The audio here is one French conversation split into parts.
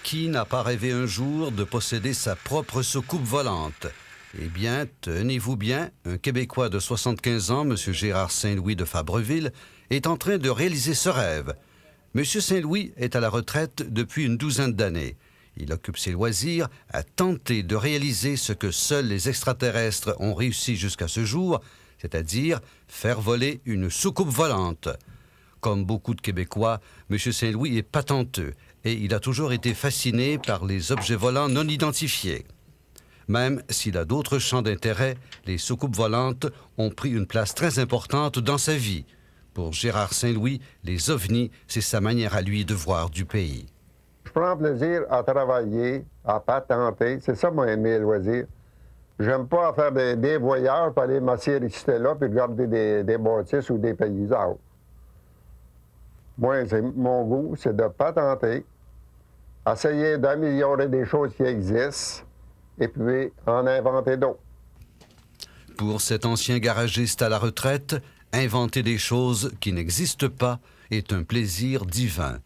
Qui n'a pas rêvé un jour de posséder sa propre soucoupe volante? Eh bien, tenez-vous bien, un Québécois de 75 ans, M. Gérard Saint-Louis de Fabreville, est en train de réaliser ce rêve. M. Saint-Louis est à la retraite depuis une douzaine d'années. Il occupe ses loisirs à tenter de réaliser ce que seuls les extraterrestres ont réussi jusqu'à ce jour, c'est-à-dire faire voler une soucoupe volante. Comme beaucoup de Québécois, M. Saint-Louis est patenteux et il a toujours été fasciné par les objets volants non identifiés. Même s'il a d'autres champs d'intérêt, les soucoupes volantes ont pris une place très importante dans sa vie. Pour Gérard Saint-Louis, les ovnis, c'est sa manière à lui de voir du pays. Je prends plaisir à travailler, à patenter. C'est ça, moi, mes loisirs. J'aime pas faire des voyages, puis aller m'asseoir ici et là, puis regarder des bâtisses ou des paysages. Moi, mon goût, c'est de patenter, essayer d'améliorer des choses qui existent, et puis en inventer d'autres. Pour cet ancien garagiste à la retraite, inventer des choses qui n'existent pas est un plaisir divin.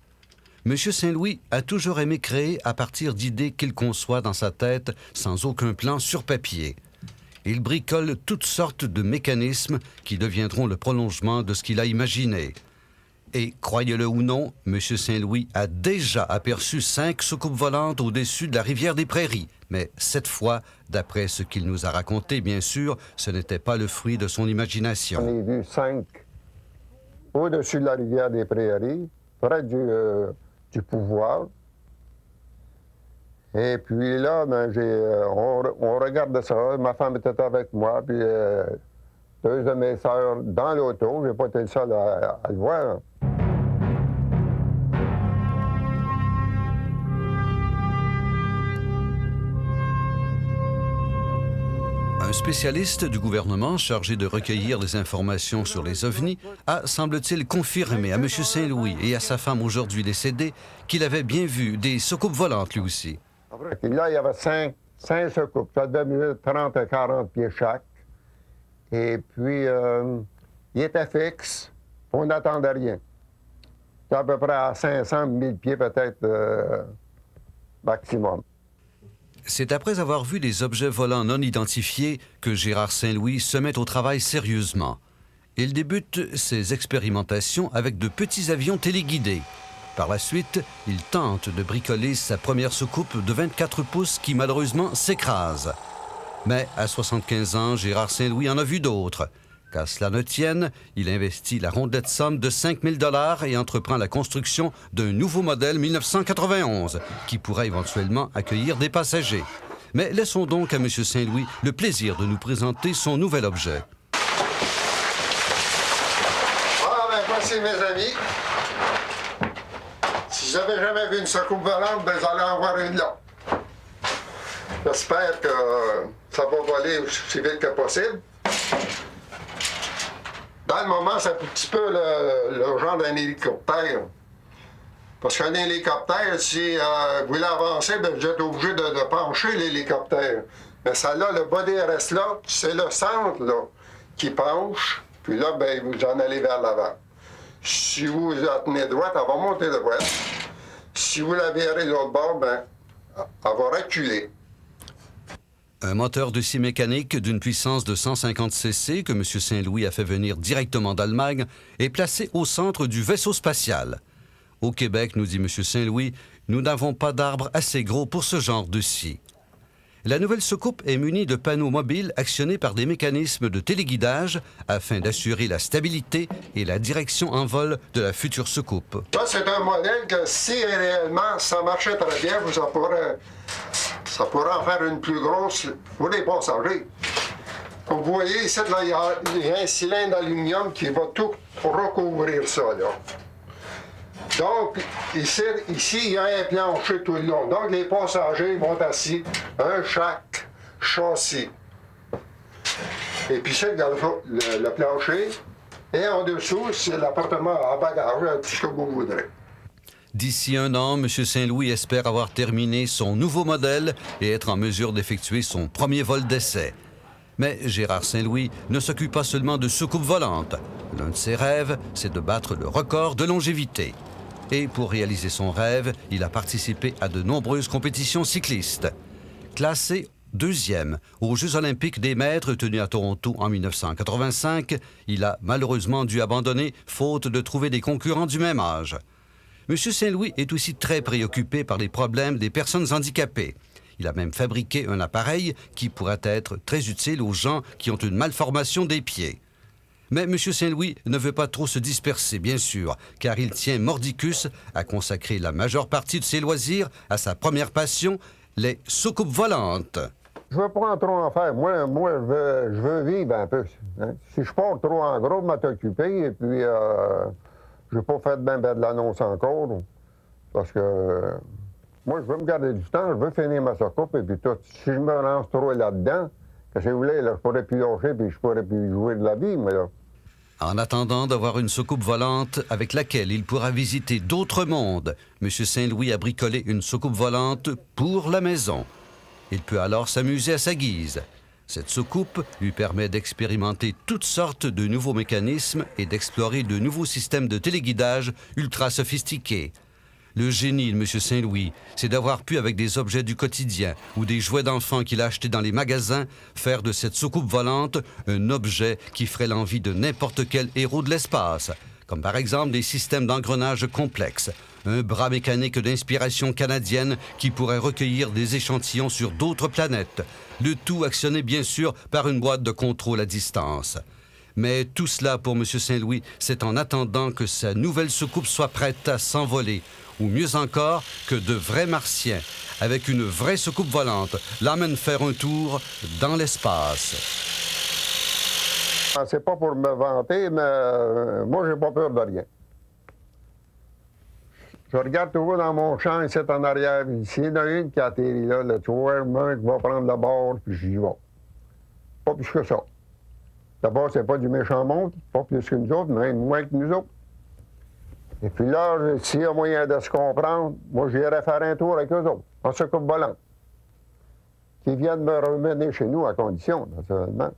M. Saint-Louis a toujours aimé créer à partir d'idées qu'il conçoit dans sa tête sans aucun plan sur papier. Il bricole toutes sortes de mécanismes qui deviendront le prolongement de ce qu'il a imaginé. Et, croyez-le ou non, M. Saint-Louis a déjà aperçu 5 soucoupes volantes au-dessus de la rivière des Prairies. Mais cette fois, d'après ce qu'il nous a raconté, bien sûr, ce n'était pas le fruit de son imagination. J'en ai vu 5 au-dessus de la rivière des Prairies, près du pouvoir. Et puis là, ben, on regardait ça. Ma femme était avec moi, puis 2 de mes sœurs dans l'auto. Je n'ai pas été le seul à le voir. Un spécialiste du gouvernement chargé de recueillir les informations sur les ovnis a, semble-t-il, confirmé à M. Saint-Louis et à sa femme aujourd'hui décédée qu'il avait bien vu des soucoupes volantes lui aussi. Et là, il y avait 5 soucoupes. Ça devait mesurer 30 à 40 pieds chaque. Et puis, il était fixe. On n'attendait rien. C'est à peu près à 500 000 pieds peut-être maximum. C'est après avoir vu des objets volants non identifiés que Gérard Saint-Louis se met au travail sérieusement. Il débute ses expérimentations avec de petits avions téléguidés. Par la suite, il tente de bricoler sa première soucoupe de 24 pouces qui malheureusement s'écrase. Mais à 75 ans, Gérard Saint-Louis en a vu d'autres. Qu'à cela ne tienne, il investit la rondette somme de 5 000 $ et entreprend la construction d'un nouveau modèle 1991 qui pourrait éventuellement accueillir des passagers. Mais laissons donc à M. Saint-Louis le plaisir de nous présenter son nouvel objet. Ah, ben voici mes amis. Si j'avais jamais vu une soucoupe volante, ben j'allais en voir une là. J'espère que ça va voler aussi vite que possible. Dans le moment, c'est un petit peu le genre d'un hélicoptère. Parce qu'un hélicoptère, si vous voulez avancer, ben, vous êtes obligé de pencher l'hélicoptère. Mais ça là, le body reste là, c'est le centre là, qui penche, puis là, ben, vous en allez vers l'avant. Si vous la tenez droite, elle va monter droite. Si vous la virez de l'autre bord, ben, elle va reculer. Un moteur de scie mécanique d'une puissance de 150 cc que M. Saint-Louis a fait venir directement d'Allemagne est placé au centre du vaisseau spatial. Au Québec, nous dit M. Saint-Louis, nous n'avons pas d'arbres assez gros pour ce genre de scie. La nouvelle soucoupe est munie de panneaux mobiles actionnés par des mécanismes de téléguidage afin d'assurer la stabilité et la direction en vol de la future soucoupe. Ça, c'est un modèle que si réellement ça marchait très bien, ça pourrait en faire une plus grosse pour les passagers. Comme vous voyez ici, là, il y a un cylindre d'aluminium qui va tout recouvrir ça, là. Donc, ici, il y a un plancher tout le long. Donc, les passagers vont assis, un chaque châssis. Et puis, c'est le plancher. Et en dessous, c'est l'appartement à bagage, tout ce que vous voudrez. D'ici un an, M. Saint-Louis espère avoir terminé son nouveau modèle et être en mesure d'effectuer son premier vol d'essai. Mais Gérard Saint-Louis ne s'occupe pas seulement de soucoupes volantes. L'un de ses rêves, c'est de battre le record de longévité. Et pour réaliser son rêve, il a participé à de nombreuses compétitions cyclistes. Classé deuxième aux Jeux olympiques des maîtres tenus à Toronto en 1985, il a malheureusement dû abandonner faute de trouver des concurrents du même âge. M. Saint-Louis est aussi très préoccupé par les problèmes des personnes handicapées. Il a même fabriqué un appareil qui pourrait être très utile aux gens qui ont une malformation des pieds. Mais M. Saint-Louis ne veut pas trop se disperser, bien sûr, car il tient mordicus à consacrer la majeure partie de ses loisirs à sa première passion, les soucoupes volantes. Je veux pas trop en faire. Moi je veux vivre un peu. Hein? Si je pars trop en gros, je vais m'occuper et puis je vais pas faire de l'annonce encore. Parce que moi, je veux me garder du temps, je veux finir ma soucoupe et puis tout. Si je me lance trop là-dedans, que si vous voulez, là, je pourrais plus lâcher puis je pourrais plus jouer de la vie, mais là. En attendant d'avoir une soucoupe volante avec laquelle il pourra visiter d'autres mondes, M. Saint-Louis a bricolé une soucoupe volante pour la maison. Il peut alors s'amuser à sa guise. Cette soucoupe lui permet d'expérimenter toutes sortes de nouveaux mécanismes et d'explorer de nouveaux systèmes de téléguidage ultra sophistiqués. Le génie de M. Saint-Louis, c'est d'avoir pu, avec des objets du quotidien ou des jouets d'enfants qu'il a achetés dans les magasins, faire de cette soucoupe volante un objet qui ferait l'envie de n'importe quel héros de l'espace, comme par exemple des systèmes d'engrenage complexes, un bras mécanique d'inspiration canadienne qui pourrait recueillir des échantillons sur d'autres planètes, le tout actionné bien sûr par une boîte de contrôle à distance. Mais tout cela pour M. Saint-Louis, c'est en attendant que sa nouvelle soucoupe soit prête à s'envoler, ou mieux encore, que de vrais martiens, avec une vraie soucoupe volante, l'emmènent faire un tour dans l'espace. C'est pas pour me vanter, mais moi, j'ai pas peur de rien. Je regarde toujours dans mon champ, ici en arrière. S'il y en a une qui atterrit là, tu vois, moi, je vais prendre la barre, puis j'y vais. Pas plus que ça. D'abord, c'est pas du méchant monde, pas plus que nous autres, même moins que nous autres. Et puis là, s'il y a moyen de se comprendre, moi, j'irai faire un tour avec eux autres, en soucoupe volante. Qui viennent me remener chez nous à condition, naturellement.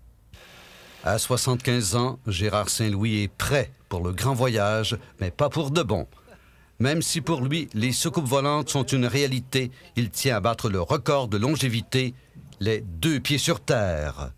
À 75 ans, Gérard Saint-Louis est prêt pour le grand voyage, mais pas pour de bon. Même si pour lui, les soucoupes volantes sont une réalité, il tient à battre le record de longévité, les 2 pieds sur terre.